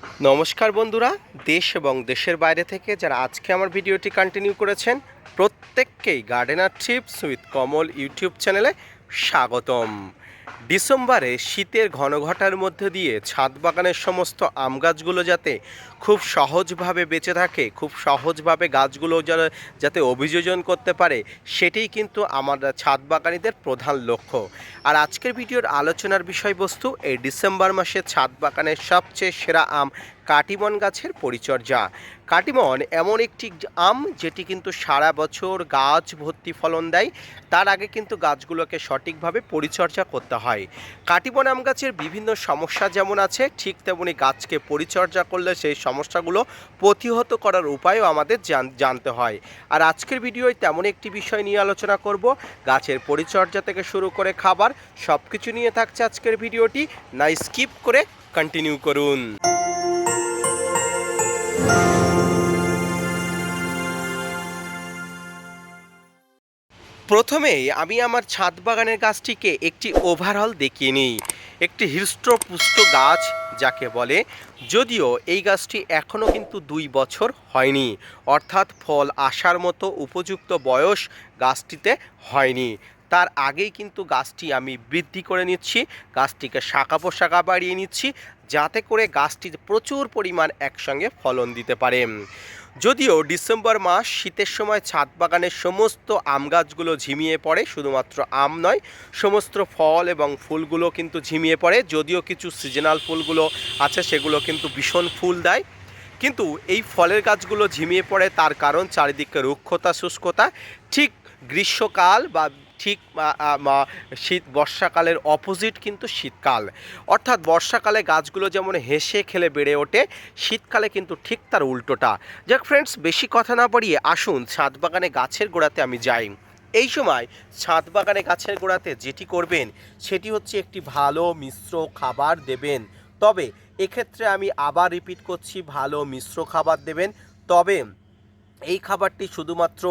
নমস্কার বন্ধুরা, দেশ এবং দেশের বাইরে থেকে যারা আজকে আমার ভিডিওটি কন্টিনিউ করেছেন প্রত্যেককেই gardener tips with Kamal YouTube চ্যানেলে স্বাগতম। ডিসেম্বরে শীতের ঘনঘটার মধ্যে দিয়ে ছাদ বাগানের সমস্ত আম গাছগুলো যাতে খুব সহজভাবে বেঁচে থাকে, খুব সহজভাবে গাছগুলো যাতে অভিযোজন করতে পারে, সেটাই কিন্তু আমার ছাদ বাগানীদের প্রধান লক্ষ্য। আর আজকের ভিডিওর আলোচনার বিষয়বস্তু এই ডিসেম্বর মাসে ছাদ বাগানের সবচেয়ে সেরা আম কাটিমন গাছের পরিচর্যা। কাটিমন এমন একটি আম যেটি কিন্তু সারা বছর গাছ ভর্তি ফলন দেয়। তার আগে কিন্তু গাছগুলোকে সঠিকভাবে পরিচর্যা করতে হয়। কাটিমন আম গাছের বিভিন্ন সমস্যা যেমন আছে, ঠিক তেমনি গাছকে পরিচর্যা করলে সেই সমস্যাগুলো প্রতিহত করার উপায়ও আমাদের জানতে হয়। আর আজকের ভিডিওয় তেমন একটি বিষয় নিয়ে আলোচনা করব। গাছের পরিচর্যা থেকে শুরু করে খাবার সব কিছু নিয়ে থাকছে আজকের ভিডিওটি, না স্কিপ করে কন্টিনিউ করুন। প্রথমেই আমি আমার ছাদ বাগানের গাছটিকে একটি ওভারঅল দেখিয়ে নিই। একটি হৃষ্টপুষ্ট গাছ যাকে বলে, যদিও এই গাছটি এখনও কিন্তু 2 বছর হয়নি, অর্থাৎ ফল আসার মতো উপযুক্ত বয়স গাছটিতে হয়নি। তার আগেই কিন্তু গাছটি আমি বৃদ্ধি করে নিচ্ছি, গাছটিকে শাখা প্রশাখা বাড়িয়ে নিচ্ছি, যাতে করে গাছটি প্রচুর পরিমাণ একসঙ্গে ফলন দিতে পারে। যদিও ডিসেম্বর মাস শীতের সময় ছাদ বাগানের সমস্ত আম গাছগুলো ঝিমিয়ে পড়ে, শুধুমাত্র আম নয়, সমস্ত ফল এবং ফুলগুলো কিন্তু ঝিমিয়ে পড়ে। যদিও কিছু সিজনাল ফুলগুলো আছে সেগুলো কিন্তু ভীষণ ফুল দেয়, কিন্তু এই ফলের গাছগুলো ঝিমিয়ে পড়ে তার কারণ চারিদিকে রুক্ষতা শুষ্কতা। ঠিক গ্রীষ্মকাল বা ঠিক শীত বর্ষাকালের অপোজিট কিন্তু শীতকাল, অর্থাৎ বর্ষাকালে গাছগুলো যেমন হেসে খেলে বেড়ে ওঠে, শীতকালে কিন্তু ঠিক তার উল্টোটা। যাক ফ্রেন্ডস, বেশি কথা না বাড়িয়ে আসুন ছাদ বাগানে গাছের গোড়াতে আমি যাই। এই সময় ছাদ বাগানে গাছের গোড়াতে যেটি করবেন সেটি হচ্ছে একটি ভালো মিশ্র খাবার দেবেন। তবে এক্ষেত্রে আমি আবার রিপিট করছি, ভালো মিশ্র খাবার দেবেন। তবে এই খাবারটি শুধুমাত্র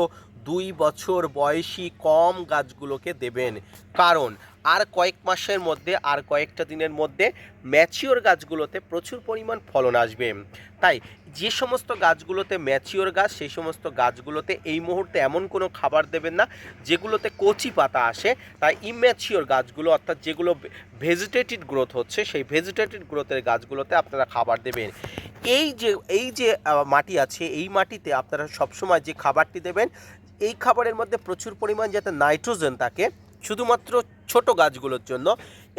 2 বছর বয়সী কম গাছগুলোকে দেবেন, কারণ আর কয়েক মাসের মধ্যে, আর কয়েকটা দিনের মধ্যে ম্যাচিওর গাছগুলোতে প্রচুর পরিমাণ ফলন আসবে। তাই যে সমস্ত গাছগুলোতে ম্যাচিওর গাছ, সেই সমস্ত গাছগুলোতে এই মুহূর্তে এমন কোনো খাবার দেবেন না যেগুলোতে কচি পাতা আসে। তাই ইম্যাচিওর গাছগুলো, অর্থাৎ যেগুলো ভেজিটেটিভ গ্রোথ হচ্ছে, সেই ভেজিটেটিভ গ্রোথের গাছগুলোতে আপনারা খাবার দেবেন। এই যে মাটি আছে, এই মাটিতে আপনারা সবসময় যে খাবারটি দেবেন, এই খাবারের মধ্যে প্রচুর পরিমাণ যাতে নাইট্রোজেন থাকে, শুধুমাত্র ছোট গাছগুলোর জন্য।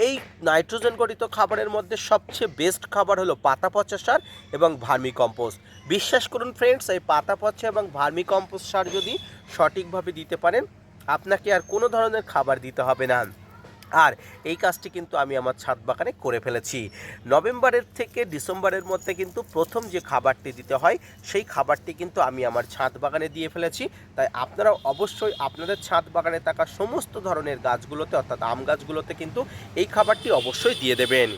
এই নাইট্রোজেন গঠিত খাবারের মধ্যে সবচেয়ে বেস্ট খাবার হলো পাতা পচা সার এবং ভার্মি কম্পোস্ট। বিশ্বাস করুন ফ্রেন্ডস, এই পাতা পচা এবং ভার্মি কম্পোস্ট সার যদি সঠিকভাবে দিতে পারেন, আপনাকে আর কোনো ধরনের খাবার দিতে হবে না। আর এই কাজটি কিন্তু আমি আমার ছাদ বাগানে করে ফেলেছি। নভেম্বরের থেকে ডিসেম্বরের মধ্যে কিন্তু প্রথম যে খাবারটি দিতে হয়, সেই খাবারটি কিন্তু আমি আমার ছাদ বাগানে দিয়ে ফেলেছি। তাই আপনারাও অবশ্যই আপনাদের ছাদ বাগানে থাকা সমস্ত ধরনের গাছগুলোতে, অর্থাৎ আম গাছগুলোতে কিন্তু এই খাবারটি অবশ্যই দিয়ে দেবেন।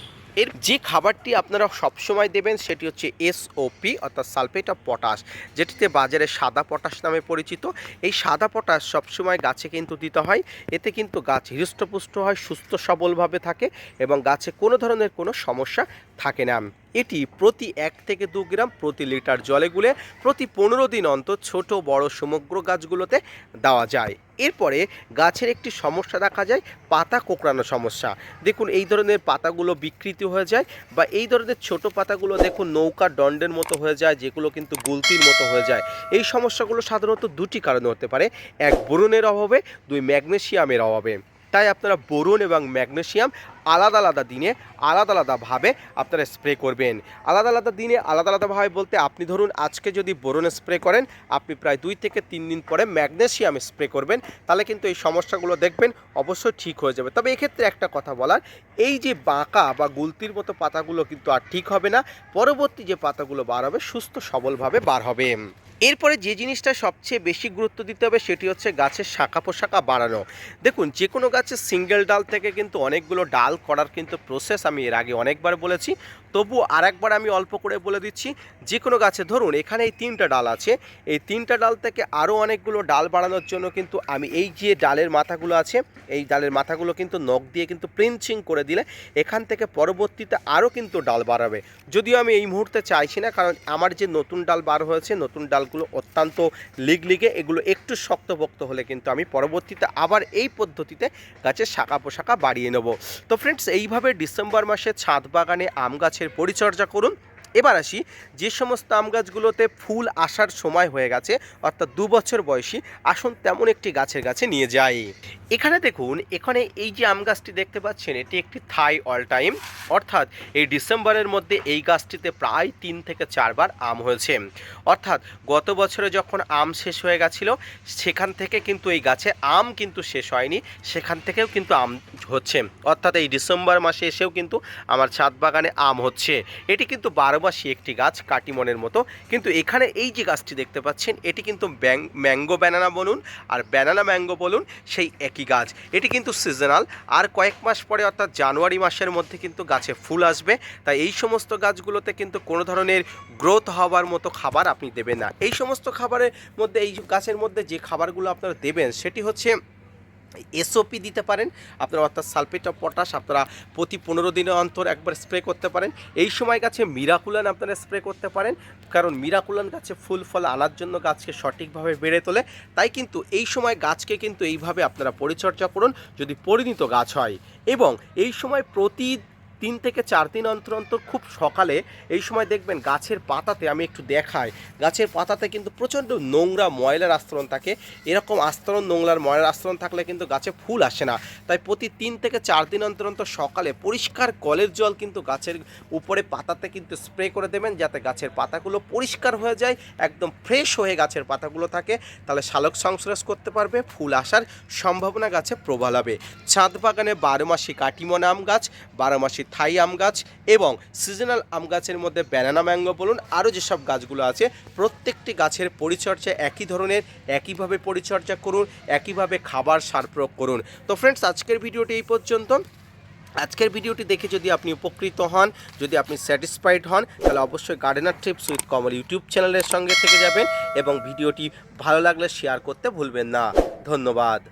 এর যে খাবারটি আপনারা সবসময় দেবেন সেটি হচ্ছে SOP, অর্থাৎ সালফেট অফ পটাশ, যেটিতে বাজারে সাদা পটাশ নামে পরিচিত। এই সাদা পটাশ সবসময় গাছে কিন্তু দিতে হয়। এতে কিন্তু গাছ হৃষ্টপুষ্ট হয়, সুস্থ সবলভাবে থাকে এবং গাছে কোনো ধরনের কোনো সমস্যা থাকে না। এটি প্রতি 1 থেকে 2 গ্রাম প্রতি লিটার জলে গুলে প্রতি 15 দিন অন্তর ছোট বড় সমগ্র গাছগুলোতে দেওয়া যায়। এরপরে গাছের একটি সমস্যা দেখা যায়, পাতা কোঁকড়ানো সমস্যা। দেখুন এই ধরনের পাতাগুলো বিকৃতি হয়ে যায়, বা এই ধরনের ছোট পাতাগুলো দেখুন নৌকার দণ্ডের মতো হয়ে যায়, যেগুলো কিন্তু গুলতির মতো হয়ে যায়। এই সমস্যাগুলো সাধারণত 2টি কারণে হতে পারে, 1 বোরনের অভাবে, 2 ম্যাগনেসিয়ামের অভাবে। তাই আপনারা বোরন এবং ম্যাগনেসিয়াম আলাদা আলাদা দিনে আলাদা আলাদাভাবে আপনারা স্প্রে করবেন। আলাদা আলাদা দিনে আলাদা আলাদাভাবে বলতে, আপনি ধরুন আজকে যদি বোরন স্প্রে করেন, আপনি প্রায় 2 থেকে 3 দিন পরে ম্যাগনেসিয়াম স্প্রে করবেন, তাহলে কিন্তু এই সমস্যাগুলো দেখবেন অবশ্যই ঠিক হয়ে যাবে। তবে এক্ষেত্রে একটা কথা বলার, এই যে বাঁকা বা গুলতির মতো পাতাগুলো কিন্তু আর ঠিক হবে না, পরবর্তী যে পাতাগুলো বার হবে সুস্থ সবলভাবে বার হবে। এরপরে যে জিনিসটা সবচেয়ে বেশি গুরুত্ব দিতে হবে সেটি হচ্ছে গাছের শাখা প্রশাখা বাড়ানো। দেখুন যে কোনো গাছের সিঙ্গেল ডাল থেকে কিন্তু অনেকগুলো ডাল করার কিন্তু প্রসেস আমি এর আগে অনেকবার বলেছি, তবুও আরেকবার আমি অল্প করে বলে দিচ্ছি, যে কোনো গাছে ধরুন এখানে এই 3টা ডাল আছে, এই 3টা ডাল থেকে আরও অনেকগুলো ডাল বাড়ানোর জন্য কিন্তু আমি এই যে ডালের মাথাগুলো আছে, এই ডালের মাথাগুলো কিন্তু নখ দিয়ে কিন্তু প্রিঞ্চিং করে দিলে এখান থেকে পরবর্তীতে আরও কিন্তু ডাল বাড়াবে। যদিও আমি এই মুহূর্তে চাইছি না, কারণ আমার যে নতুন ডাল বার হয়েছে, নতুন ডালগুলো অত্যন্ত লিগলিগে, এগুলো একটু শক্তপোক্ত হলে কিন্তু আমি পরবর্তীতে আবার এই পদ্ধতিতে গাছের শাখা পোশাখা বাড়িয়ে নেব। তো ফ্রেন্ডস, এইভাবে ডিসেম্বর মাসে ছাদ বাগানে আম গাছের পরিচর্যা করুন। এবার আসি, যে সমস্ত আম গাছগুলোতে ফুল আসার সময় হয়ে গেছে, অর্থাৎ 2 বছর বয়সী, আসুন তেমন একটি গাছের কাছে নিয়ে যাই। এখানে দেখুন, এখানে এই যে আম গাছটি দেখতে পাচ্ছেন, এটি একটি থাই অল টাইম, অর্থাৎ এই ডিসেম্বরের মধ্যে এই গাছটিতে প্রায় 3 থেকে 4 বার আম হয়েছে। অর্থাৎ গত বছরে যখন আম শেষ হয়ে গেছিল, সেখান থেকে কিন্তু এই গাছে আম কিন্তু শেষ হয়নি, সেখান থেকেও কিন্তু আম হচ্ছে। অর্থাৎ এই ডিসেম্বর মাসে এসেও কিন্তু আমার ছাদ বাগানে আম হচ্ছে। এটি কিন্তু 12 মাসি একটি গাছ, কাটিমনের মতো। কিন্তু এখানে এই যে গাছটি দেখতে পাচ্ছেন, এটি কিন্তু ম্যাঙ্গো ব্যানানা বলুন আর ব্যানানা ম্যাঙ্গো বলুন, সেই একই গাছ। এটি কিন্তু সিজনাল, আর কয়েক মাস পরে অর্থাৎ জানুয়ারি মাসের মধ্যে কিন্তু গাছে ফুল আসবে। তাই এই সমস্ত গাছগুলোতে কিন্তু কোনো ধরনের গ্রোথ হওয়ার মতো খাবার আপনি দেবেন না। এই সমস্ত খাবারের মধ্যে, এই গাছের মধ্যে যে খাবারগুলো আপনারা দেবেন, সেটি হচ্ছে এসওপি দিতে পারেন আপনারা, অর্থাৎ সালফেট অফ পটাশ আপনারা প্রতি 15 দিনে অন্তর একবার স্প্রে করতে পারেন। এই সময় গাছে মিরাকুলান আপনারা স্প্রে করতে পারেন, কারণ মিরাকুলান গাছে ফুল ফল আনার জন্য গাছকে সঠিকভাবে বেড়ে তোলে। তাই কিন্তু এই সময় গাছকে কিন্তু এইভাবে আপনারা পরিচর্যা করুন যদি পরিণত গাছ হয়। এবং এই সময় প্রতি 3 থেকে 4 দিন অন্তর অন্তর খুব সকালে এই সময় দেখবেন গাছের পাতাতে, আমি একটু দেখাই, গাছের পাতাতে কিন্তু প্রচণ্ড নোংরা ময়লার আস্তরণ থাকে। এরকম আস্তরণ, নোংরার ময়লার আস্তরণ থাকলে কিন্তু গাছে ফুল আসে না। তাই প্রতি 3 থেকে 4 দিন অন্তর অন্তর সকালে পরিষ্কার কলের জল কিন্তু গাছের উপরে পাতাতে কিন্তু স্প্রে করে দেবেন, যাতে গাছের পাতাগুলো পরিষ্কার হয়ে যায়, একদম ফ্রেশ হয়ে গাছের পাতাগুলো থাকে। তাহলে শালক সংশ্লেষ করতে পারবে, ফুল আসার সম্ভাবনা গাছে প্রবল হবে। ছাদ বাগানে 12 মাসি কাটিমন আম গাছ, 12 মাসি থাই আম গাছ এবং সিজনাল আম গাছের মধ্যে ব্যানানা ম্যাঙ্গো বলুন, আরও যেসব গাছগুলো আছে, প্রত্যেকটি গাছের পরিচর্যা একই ধরনের, একইভাবে পরিচর্যা করুন, একইভাবে খাবার সার প্রয়োগ করুন। তো ফ্রেন্ডস, আজকের ভিডিওটি এই পর্যন্ত। আজকের ভিডিওটি দেখে যদি আপনি উপকৃত হন, যদি আপনি স্যাটিসফাইড হন, তাহলে অবশ্যই gardener tips with Kamal YouTube চ্যানেলের সঙ্গে থেকে যাবেন এবং ভিডিওটি ভালো লাগলে শেয়ার করতে ভুলবেন না। ধন্যবাদ।